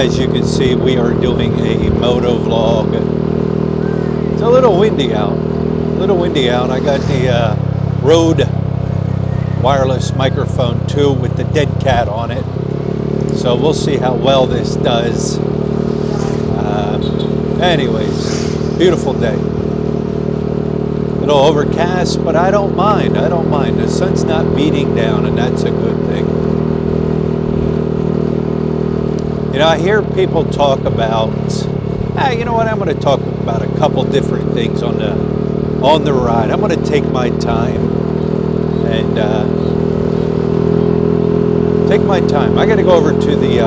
As you can see, we are doing a moto vlog. It's a little windy out. I got the Rode wireless microphone too with the dead cat on it. So we'll see how well this does. Anyways, beautiful day. A little overcast, but I don't mind. The sun's not beating down, and that's a good thing. You know, I hear people talk about, you know what, I'm going to talk about a couple different things on the ride. I'm going to take my time and take my time. I got to go over to the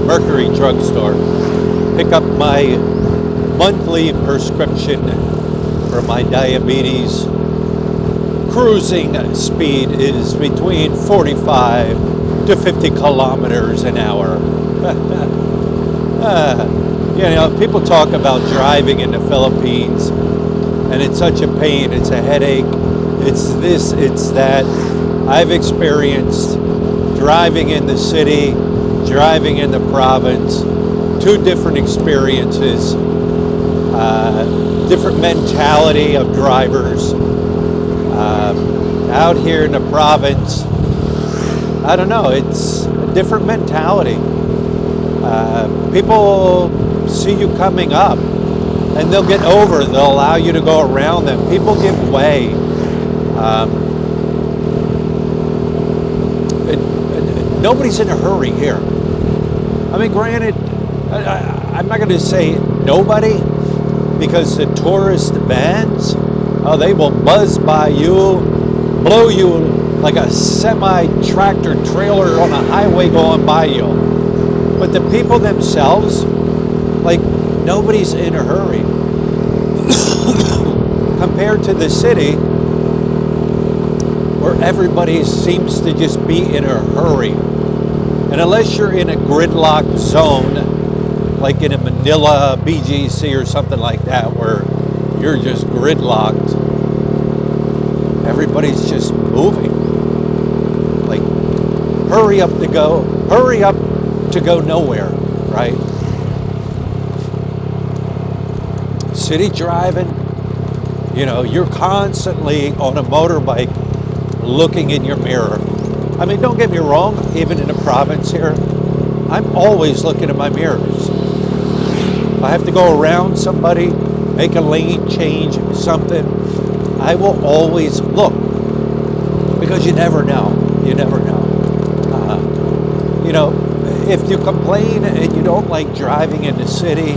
Mercury drugstore, pick up my monthly prescription for my diabetes. Cruising speed is between 45 to 50 kilometers an hour. You know, people talk about driving in the Philippines, and it's such a pain, it's a headache, it's this, it's that. I've experienced driving in the city, driving in the province, two different experiences, different mentality of drivers. Out here in the province, I don't know, it's a different mentality. People see you coming up and they'll get over, they'll allow you to go around them. People give way. Nobody's in a hurry here. I mean, granted, I'm not going to say nobody, because the tourist vans, they will buzz by you, blow you like a semi-tractor trailer on a highway going by you. But the people themselves, like, nobody's in a hurry. Compared to the city, where everybody seems to just be in a hurry. And unless you're in a gridlock zone, like in a Manila, BGC or something like that, where you're just gridlocked, everybody's just moving. Like, hurry up to go nowhere, right? City driving, you know, you're constantly on a motorbike looking in your mirror. I mean, don't get me wrong, even in the province here, I'm always looking in my mirrors. If I have to go around somebody, make a lane change, something, I will always look, because you never know. You know, if you complain and you don't like driving in the city,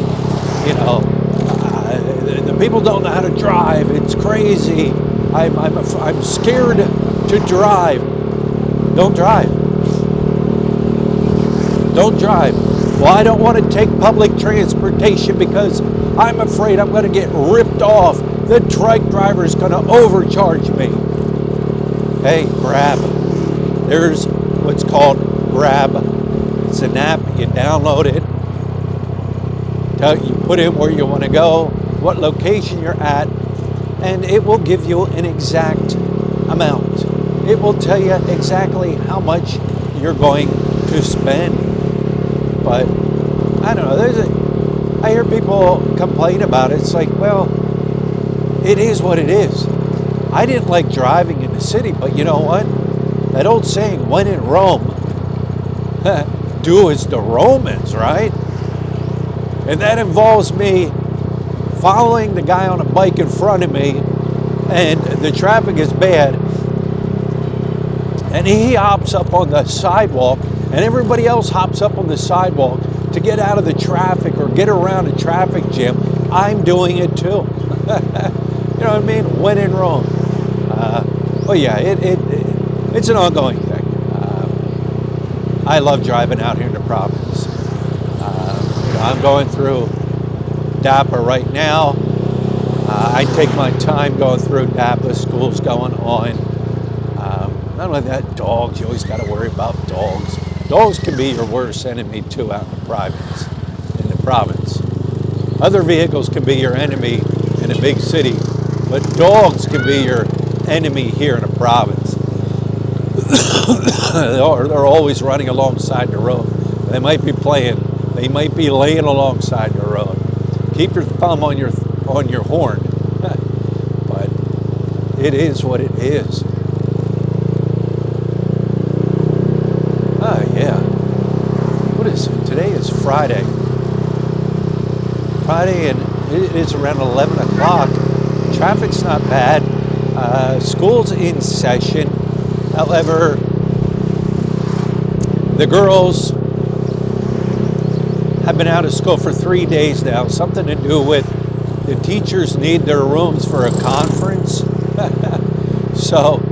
you know, the people don't know how to drive, it's crazy, I'm scared to drive. Don't drive. Well, I don't want to take public transportation because I'm afraid I'm going to get ripped off. The truck driver's going to overcharge me. Hey, Grab. There's what's called Grab. It's an app. You download it. You put in where you want to go, what location you're at, and it will give you an exact amount. It will tell you exactly how much you're going to spend. But I don't know, I hear people complain about it. It's like, well, it is what it is. I didn't like driving in the city, but you know what? That old saying, when in Rome, do as the Romans, right? And that involves me following the guy on a bike in front of me, and the traffic is bad, and he hops up on the sidewalk, and everybody else hops up on the sidewalk to get out of the traffic or get around a traffic jam. I'm doing it too. You know what I mean? When in Rome. But yeah, it's an ongoing thing. I love driving out here in the province. You know, I'm going through Dapa right now. I take my time going through Dapa. School's going on. Not only that, dogs. You always got to worry about dogs. Dogs can be your worst enemy too out in the province. Other vehicles can be your enemy in a big city, but dogs can be your enemy here in the province. They're always running alongside the road. They might be playing. They might be laying alongside the road. Keep your thumb on your horn. But it is what it is. Yeah. What is it? Today is Friday. Friday, and it is around 11 o'clock. Traffic's not bad. School's in session. However, the girls have been out of school for 3 days now. Something to do with the teachers need their rooms for a conference. So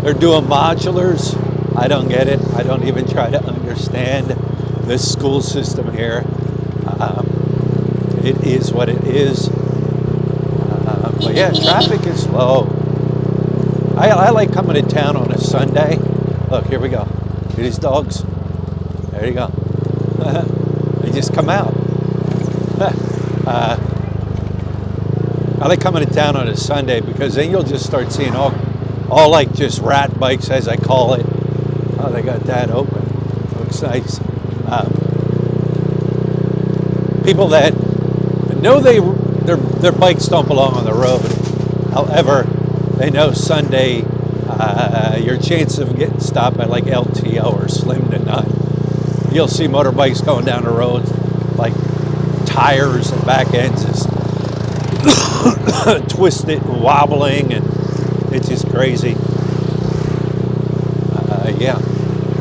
they're doing modulars. I don't get it. I don't even try to understand the school system here. It is what it is. But yeah, traffic is low. I like coming to town on a Sunday. Look, here we go. See these dogs? There you go. They just come out. I like coming to town on a Sunday because then you'll just start seeing all like just rat bikes, as I call it. Oh, they got that open. Looks nice. People that know their bikes don't belong on the road. However, they know Sunday your chances of getting stopped by like LTO are slim to none. You'll see motorbikes going down the road like tires and back ends is twisted and wobbling, and it's just crazy. Yeah.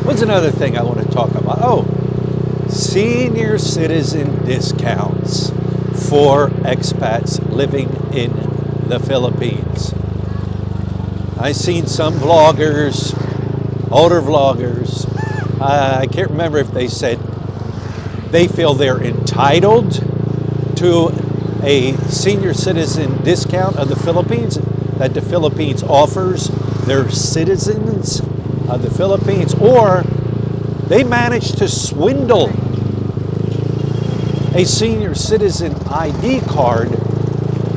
What's another thing I want to talk about? Oh, senior citizen discounts for expats living in the Philippines. I've seen some vloggers, older vloggers, I can't remember if they said they feel they're entitled to a senior citizen discount of the Philippines that the Philippines offers their citizens of the Philippines, or they managed to swindle a senior citizen ID card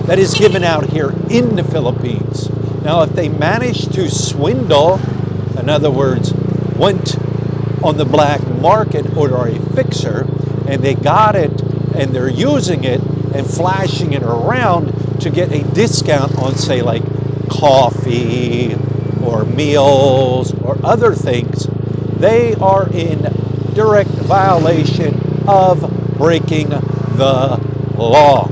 that is given out here in the Philippines. Now, if they managed to swindle, in other words, went on the black market or a fixer, and they got it and they're using it and flashing it around to get a discount on, say, like coffee or meals or other things, they are in direct violation of breaking the law.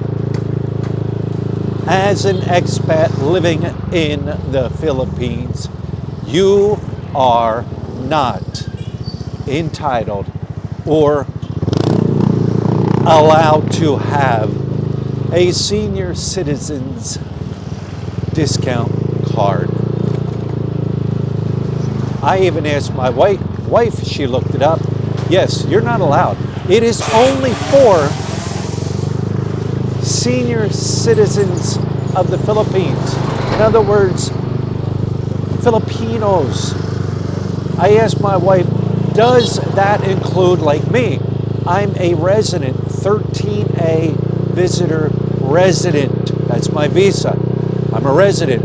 As an expat living in the Philippines, you are not entitled or allowed to have a senior citizen's discount card. I even asked my wife, she looked it up. Yes, you're not allowed. It is only for senior citizens of the Philippines. In other words, Filipinos. I asked my wife, does that include like me? I'm a resident, 13A visitor resident. That's my visa. I'm a resident.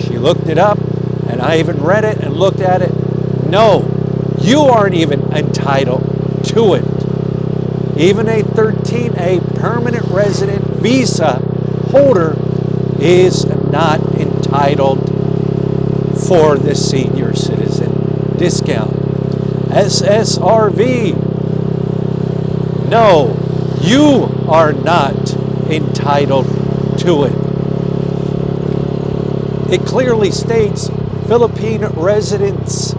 She looked it up, and I even read it and looked at it. No, you aren't even entitled to it. Even a 13A permanent resident visa holder is not entitled for the senior citizen discount. SSRV, no, you are not entitled to it. It clearly states Philippine residents,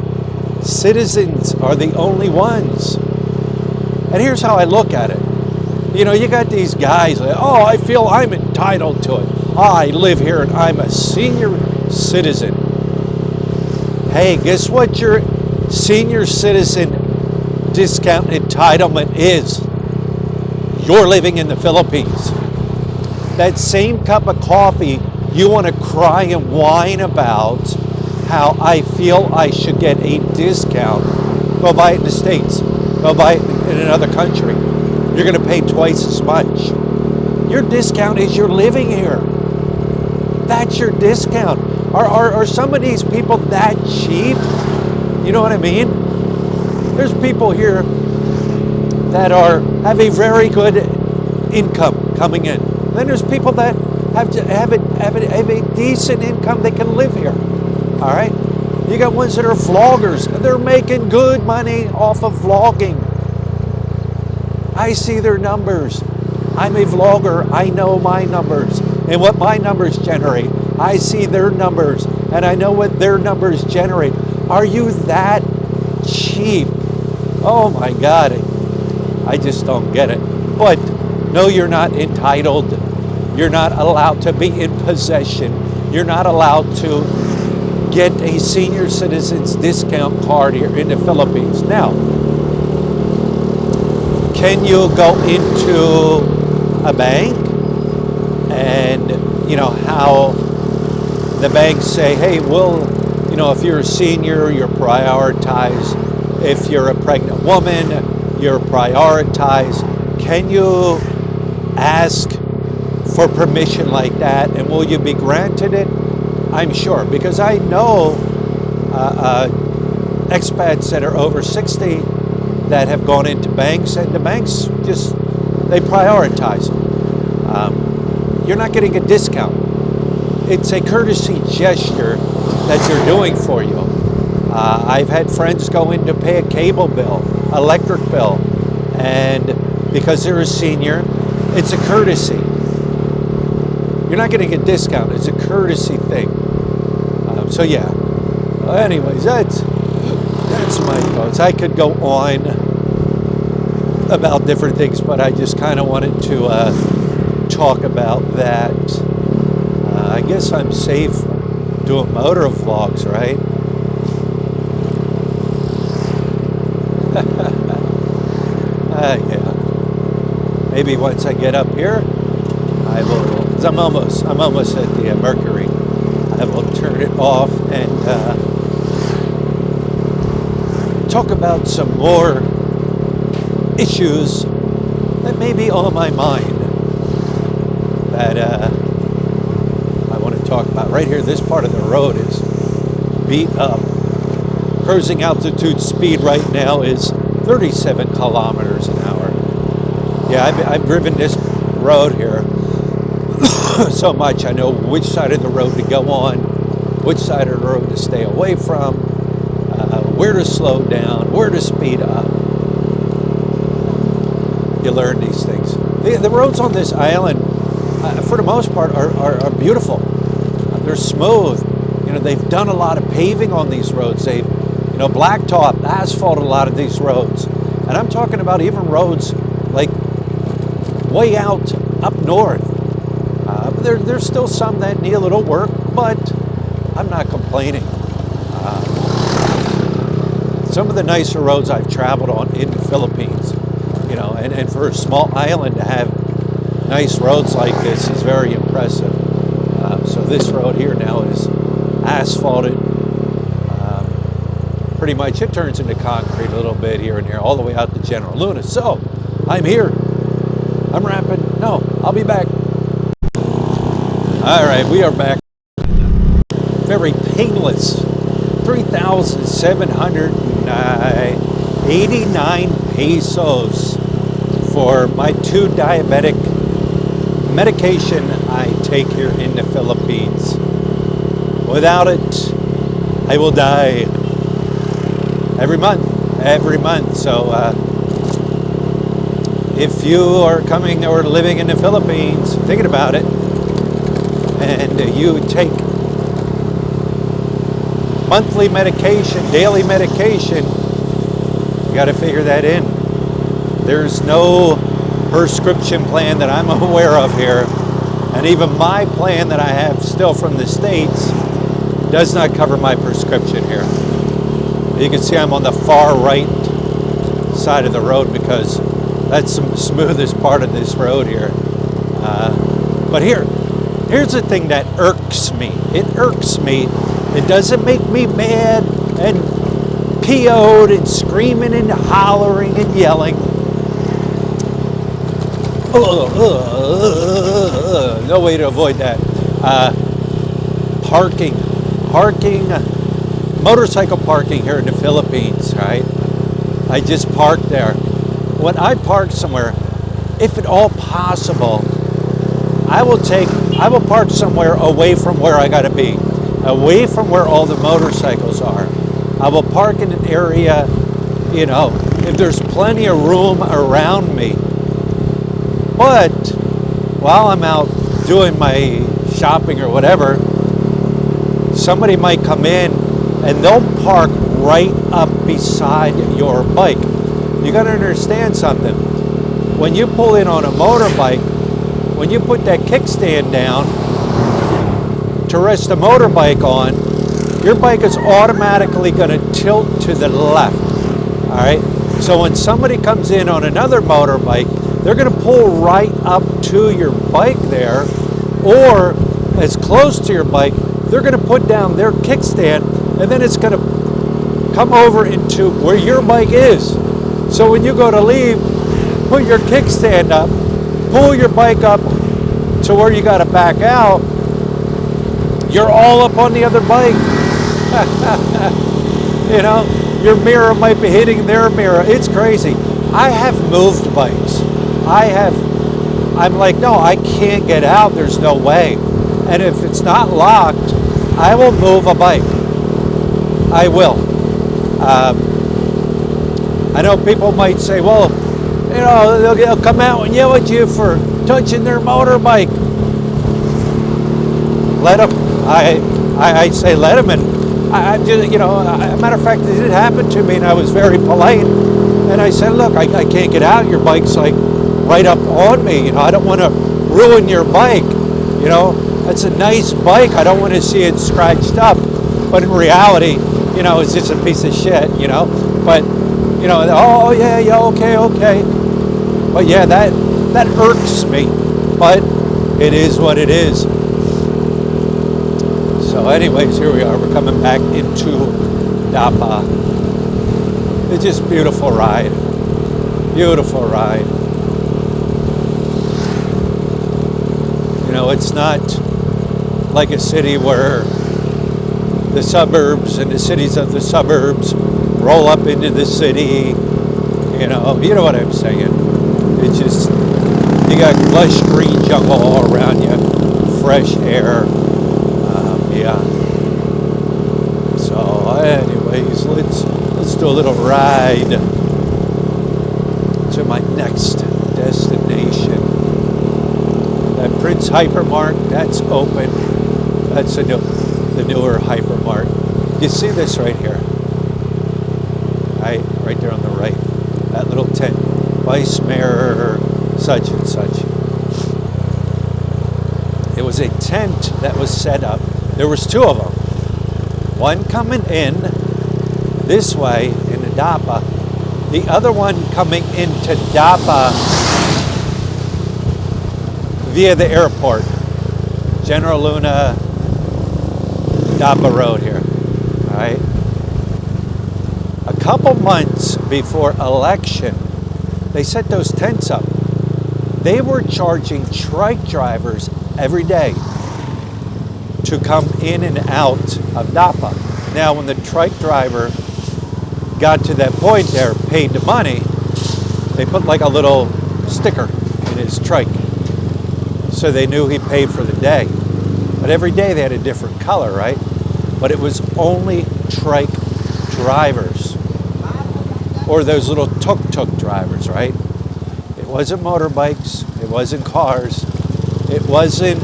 citizens are the only ones. And here's how I look at it. You know, you got these guys that, oh, I feel I'm entitled to it. I live here and I'm a senior citizen. Hey, guess what your senior citizen discount entitlement is? You're living in the Philippines. That same cup of coffee you want to cry and whine about how I feel I should get a discount. Go buy it in the States. Go buy it in another country. You're going to pay twice as much. Your discount is you're living here. That's your discount. Are some of these people that cheap? You know what I mean? There's people here that have a very good income coming in. Then there's people that have a decent income. They can live here. All right. You got ones that are vloggers. They're making good money off of vlogging. I see their numbers. I'm a vlogger. I know my numbers and what my numbers generate. I see their numbers and I know what their numbers generate. Are you that cheap? Oh my God. I just don't get it. But no, you're not entitled. You're not allowed to be in possession. You're not allowed to get a senior citizen's discount card here in the Philippines. Now, can you go into a bank and, you know, how the banks say, hey, if you're a senior, you're prioritized. If you're a pregnant woman, you're prioritized. Can you ask for permission like that, and will you be granted it? I'm sure, because I know expats that are over 60 that have gone into banks, and the banks they prioritize them. You're not getting a discount. It's a courtesy gesture that they're doing for you. I've had friends go in to pay a cable bill, electric bill, and because they're a senior, it's a courtesy. You're not getting a discount. It's a courtesy thing. So yeah. Anyways, that's my thoughts. I could go on about different things, but I just kind of wanted to talk about that. I guess I'm safe doing motor vlogs, right? Yeah. Maybe once I get up here, I will. I'm almost at the Mercury. I will turn it off and talk about some more issues that may be on my mind that I want to talk about. Right here, this part of the road is beat up. Cruising altitude speed right now is 37 kilometers an hour. Yeah, I've driven this road here so much. I know which side of the road to go on, which side of the road to stay away from, where to slow down, where to speed up. You learn these things. The roads on this island, for the most part, are beautiful. They're smooth. You know, they've done a lot of paving on these roads. They've, blacktop, asphalt a lot of these roads. And I'm talking about even roads like way out up north. There's still some that need a little work, but I'm not complaining. Some of the nicer roads I've traveled on in the Philippines, and for a small island to have nice roads like this is very impressive. So this road here now is asphalted. Pretty much it turns into concrete a little bit here and there, all the way out to General Luna. So I'm here. I'm wrapping. No, I'll be back. All right, we are back. Very painless. 3,789 pesos for my 2 diabetic medication I take here in the Philippines. Without it, I will die every month. So if you are coming or living in the Philippines, thinking about it, and you take monthly medication, daily medication, you got to figure that in. There's no prescription plan that I'm aware of here, and even my plan that I have still from the States does not cover my prescription here. You can see I'm on the far right side of the road because that's the smoothest part of this road here. But here's the thing that irks me. It irks me. It doesn't make me mad and PO'd and screaming and hollering and yelling. No way to avoid that. Parking, motorcycle parking here in the Philippines, right? I just parked there. when I park somewhere, if at all possible, I will park somewhere away from where I gotta be, away from where all the motorcycles are. I will park in an area, you know, if there's plenty of room around me. But while I'm out doing my shopping or whatever, somebody might come in and they'll park right up beside your bike. You gotta understand something. When you pull in on a motorbike, when you put that kickstand down to rest the motorbike on, your bike is automatically gonna tilt to the left, all right? So when somebody comes in on another motorbike, they're gonna pull right up to your bike there, or as close to your bike, they're gonna put down their kickstand, and then it's gonna come over into where your bike is. So when you go to leave, put your kickstand up, pull your bike up to where you gotta back out, you're all up on the other bike. You know, your mirror might be hitting their mirror. It's crazy. I have moved bikes. I'm like, no, I can't get out. There's no way. And if it's not locked, I will move a bike. I will. I know people might say, well, you know, they'll come out and yell at you for touching their motorbike. Let them. I say let them. And I just, you know, a matter of fact, it did happen to me, and I was very polite. And I said, look, I can't get out. Your bike's like right up on me. You know, I don't want to ruin your bike. You know, that's a nice bike. I don't want to see it scratched up. But in reality, you know, it's just a piece of shit, you know. But, you know, oh, yeah, okay. But yeah, that irks me. But it is what it is. So anyways, here we are. We're coming back into Dapa. It's just beautiful ride. Beautiful ride. You know, it's not like a city where the suburbs and the cities of the suburbs roll up into the city. You know what I'm saying. It's just, you got lush green jungle all around you, fresh air. Yeah. So anyways, let's do a little ride to my next destination. That Prince Hypermart, that's open. That's the newer Hypermart. You see this right here? Right there on the right. That little tent. Vice Mayor such and such. It was a tent that was set up. There was two of them. One coming in this way into Dapa. The other one coming into Dapa via the airport. General Luna, Dapa Road here. All right. A couple months before election, they set those tents up. They were charging trike drivers every day to come in and out of Dapa. Now, when the trike driver got to that point there, paid the money, they put like a little sticker in his trike, so they knew he paid for the day. But every day they had a different color, right? But it was only trike drivers, or those little tuk-tuk drivers, right? It wasn't motorbikes, it wasn't cars, it wasn't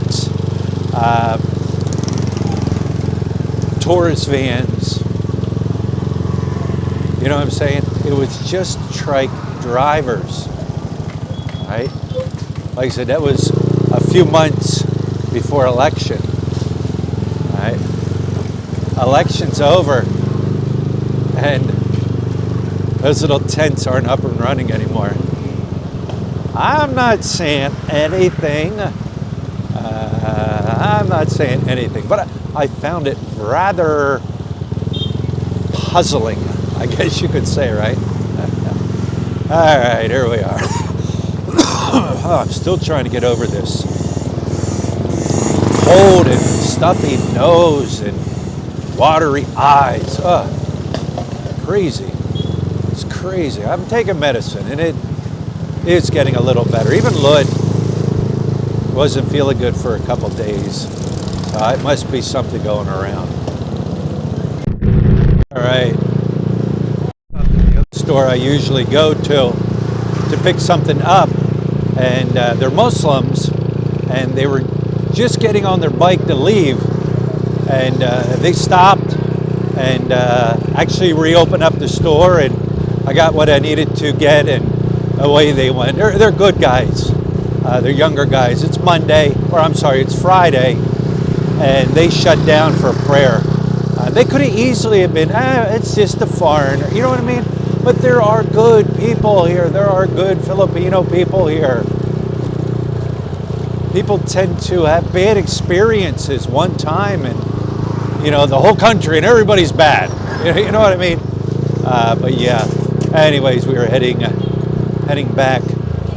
tourist vans. You know what I'm saying? It was just trike drivers, right? Like I said, that was a few months before election, right? Election's over, and those little tents aren't up and running anymore. I'm not saying anything. But I found it rather puzzling, I guess you could say, right? All right, here we are. I'm still trying to get over this cold and stuffy nose and watery eyes. Crazy. It's crazy. I'm taking medicine, and It's getting a little better. Even Lud wasn't feeling good for a couple days. It must be something going around. All right. The store I usually go to pick something up, and they're Muslims, and they were just getting on their bike to leave, and they stopped and actually reopened up the store, and I got what I needed to get, and away they went. They're good guys. They're younger guys. It's Monday, or I'm sorry, it's Friday, and they shut down for prayer. They could have easily have been, it's just a foreigner, you know what I mean? But there are good people here. There are good Filipino people here. People tend to have bad experiences one time, and you know, the whole country and everybody's bad. You know what I mean? But yeah. Anyways, we were heading back.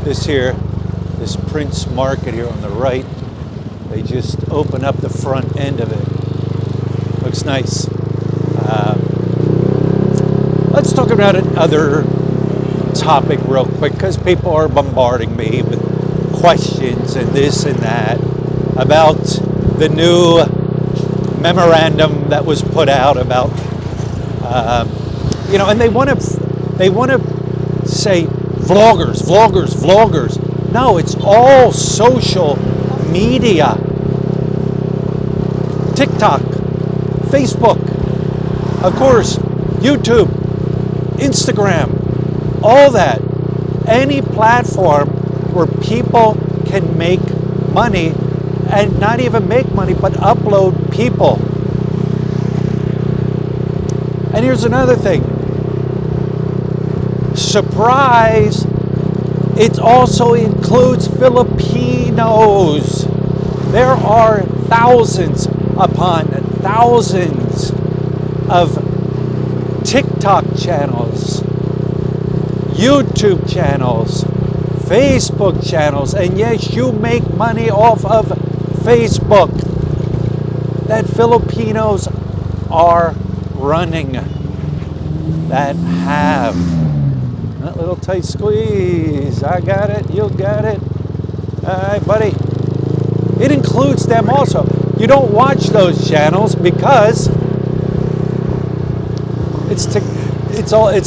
This Prince Market here on the right. They just opened up the front end of it. Looks nice. Let's talk about another topic real quick, because people are bombarding me with questions and this and that about the new memorandum that was put out about, you know, and they want to say vloggers. No, it's all social media. TikTok, Facebook, of course, YouTube, Instagram, all that. Any platform where people can make money, and not even make money, but upload people. And here's another thing. Surprise! It also includes Filipinos. There are thousands upon thousands of TikTok channels, YouTube channels, Facebook channels, and yes, you make money off of Facebook, that Filipinos are running, that have. That little tight squeeze. I got it. You got it. All right, buddy. It includes them also. You don't watch those channels because it's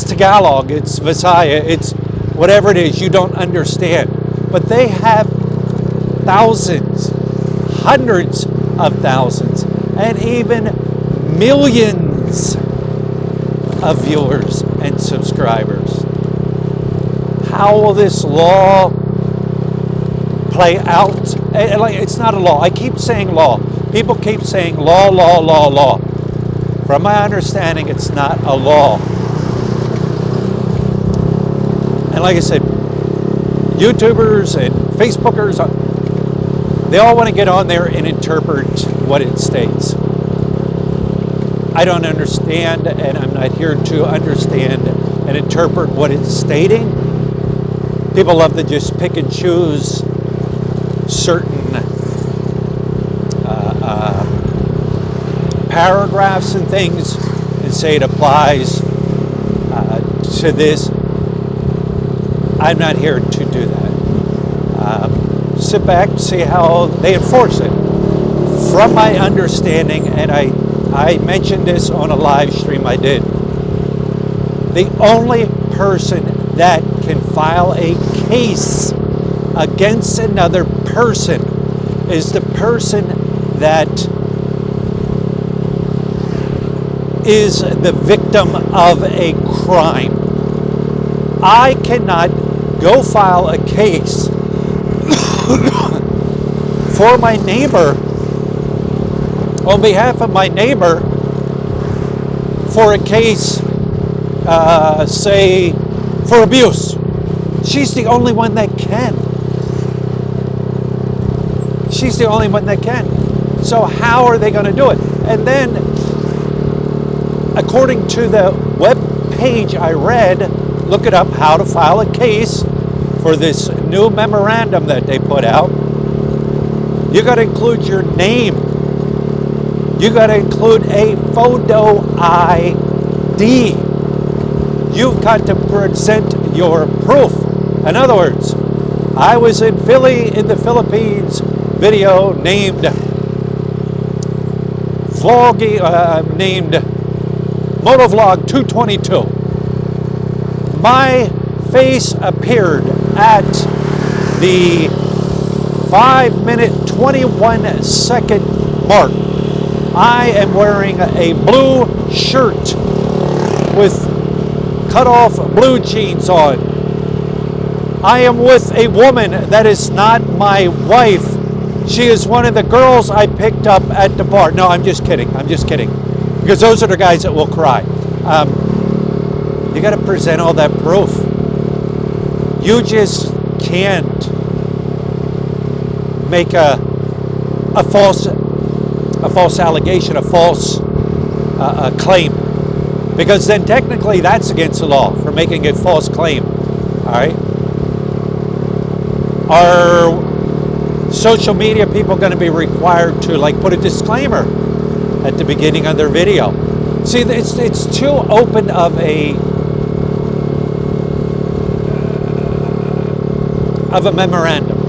Tagalog, it's Visaya, it's whatever it is you don't understand. But they have thousands, hundreds of thousands, and even millions of viewers and subscribers. How will this law play out? It's not a law. I keep saying law. People keep saying law. From my understanding, it's not a law. And like I said, YouTubers and Facebookers, they all want to get on there and interpret what it states. I don't understand, and I'm not here to understand and interpret what it's stating. People love to just pick and choose certain paragraphs and things and say it applies to this. I'm not here to do that. Sit back, see how they enforce it. From my understanding, and I mentioned this on a live stream I did, the only person that can file a case against another person is the person that is the victim of a crime. I cannot go file a case for my neighbor, on behalf of my neighbor, for a case, say, for abuse. She's the only one that can. She's the only one that can. So how are they going to do it? And then, according to the web page I read, look it up, how to file a case for this new memorandum that they put out. You got to include your name. You got to include a photo ID. You've got to present your proof. In other words, I was in Philly in the Philippines video named named Motovlog 222. My face appeared at the 5-minute 21-second mark. I am wearing a blue shirt with cut off blue jeans on. I am with a woman that is not my wife. She is one of the girls I picked up at the bar. No, I'm just kidding. I'm just kidding. Because those are the guys that will cry. You got to present all that proof. You just can't make a false allegation, a false claim, because then technically that's against the law for making a false claim. All right. Are social media people going to be required to like put a disclaimer at the beginning of their video? See, it's too open of a memorandum.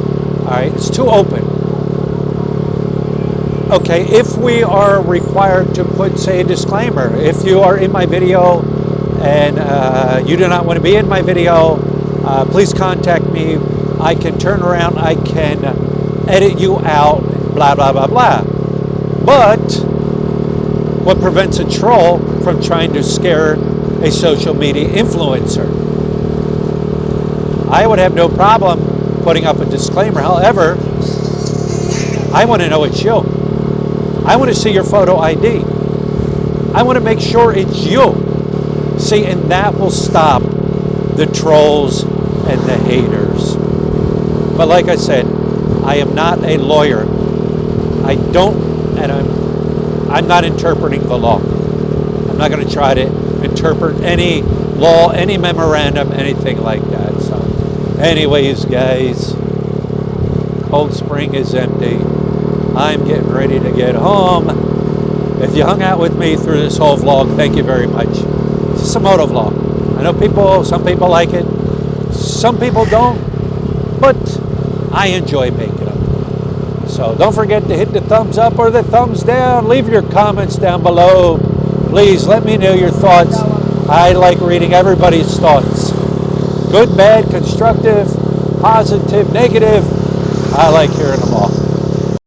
All right, it's too open. Okay, if we are required to put, say, a disclaimer, if you are in my video and you do not want to be in my video, please contact me. I can turn around, I can edit you out, blah, blah, blah, blah. But what prevents a troll from trying to scare a social media influencer? I would have no problem putting up a disclaimer. However, I want to know it's you. I want to see your photo ID. I want to make sure it's you. See, and that will stop the trolls and the haters. But like I said, I am not a lawyer. I don't, and I'm not interpreting the law. I'm not going to try to interpret any law, any memorandum, anything like that. So, anyways, guys, Cold Spring is empty. I'm getting ready to get home. If you hung out with me through this whole vlog, thank you very much. It's just a moto vlog. I know some people like it, some people don't, but I enjoy making them. So don't forget to hit the thumbs up or the thumbs down. Leave your comments down below. Please let me know your thoughts. I like reading everybody's thoughts. Good, bad, constructive, positive, negative. I like hearing them all.